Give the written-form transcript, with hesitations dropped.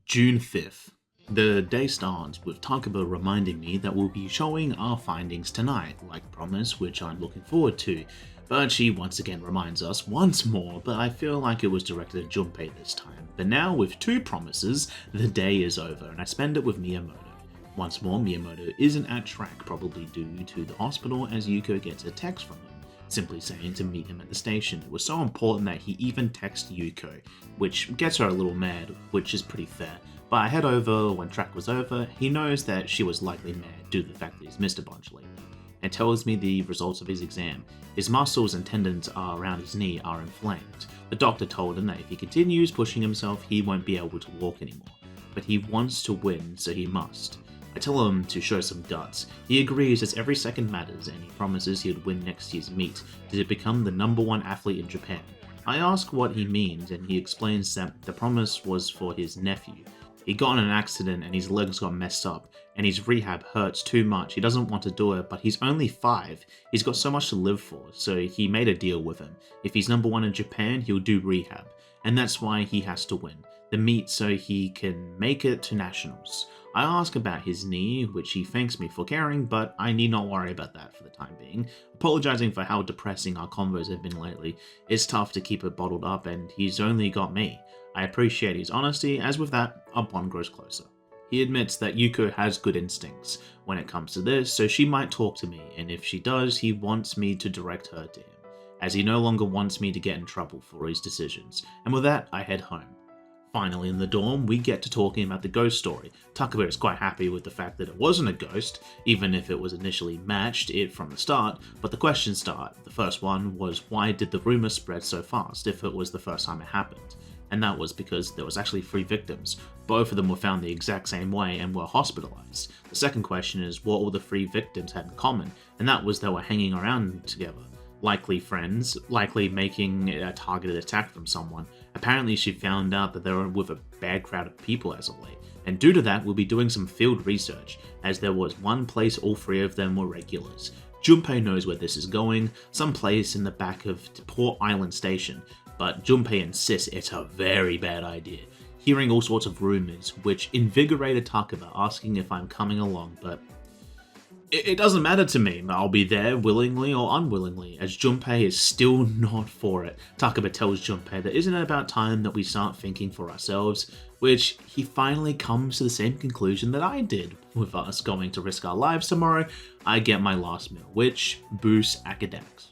June 5th. The day starts with Takeba reminding me that we'll be showing our findings tonight, like promised, which I'm looking forward to. But she once again reminds us once more, but I feel like it was directed at Junpei this time. But now, with two promises, the day is over and I spend it with Miyamoto. Once more, Miyamoto isn't at track, probably due to the hospital, as Yuko gets a text from him, simply saying to meet him at the station. It was so important that he even texted Yuko, which gets her a little mad, which is pretty fair. But I head over when track was over. He knows that she was likely mad due to the fact that he's missed a bunch lately, and tells me the results of his exam. His muscles and tendons around his knee are inflamed. The doctor told him that if he continues pushing himself, he won't be able to walk anymore. But he wants to win, so he must. I tell him to show some guts. He agrees as every second matters, and he promises he would win next year's meet to become the #1 athlete in Japan. I ask what he means, and he explains that the promise was for his nephew. He got in an accident and his legs got messed up, and his rehab hurts too much. He doesn't want to do it, but he's only 5. He's got so much to live for, so he made a deal with him. If he's #1 in Japan, he'll do rehab, and that's why he has to win the meet so he can make it to nationals. I ask about his knee, which he thanks me for caring, but I need not worry about that for the time being. Apologizing for how depressing our convos have been lately. It's tough to keep it bottled up, and he's only got me. I appreciate his honesty, as with that, our bond grows closer. He admits that Yuko has good instincts when it comes to this, so she might talk to me, and if she does, he wants me to direct her to him, as he no longer wants me to get in trouble for his decisions. And with that, I head home. Finally, in the dorm, we get to talking about the ghost story. Takeba is quite happy with the fact that it wasn't a ghost, even if it was initially matched it from the start, but the questions start. The first one was, why did the rumor spread so fast if it was the first time it happened? And that was because there was actually 3 victims. Both of them were found the exact same way and were hospitalized. The second question is what all the 3 victims had in common, and that was they were hanging around together. Likely friends, likely making a targeted attack from someone. Apparently she found out that they were with a bad crowd of people as of late, and due to that we'll be doing some field research, as there was one place all 3 of them were regulars. Junpei knows where this is going, some place in the back of Port Island Station, but Junpei insists it's a very bad idea, hearing all sorts of rumors, which invigorated Takeba, asking if I'm coming along, but it doesn't matter to me. I'll be there willingly or unwillingly, as Junpei is still not for it. Takeba tells Junpei that isn't it about time that we start thinking for ourselves, which he finally comes to the same conclusion that I did. With us going to risk our lives tomorrow, I get my last meal, which boosts academics.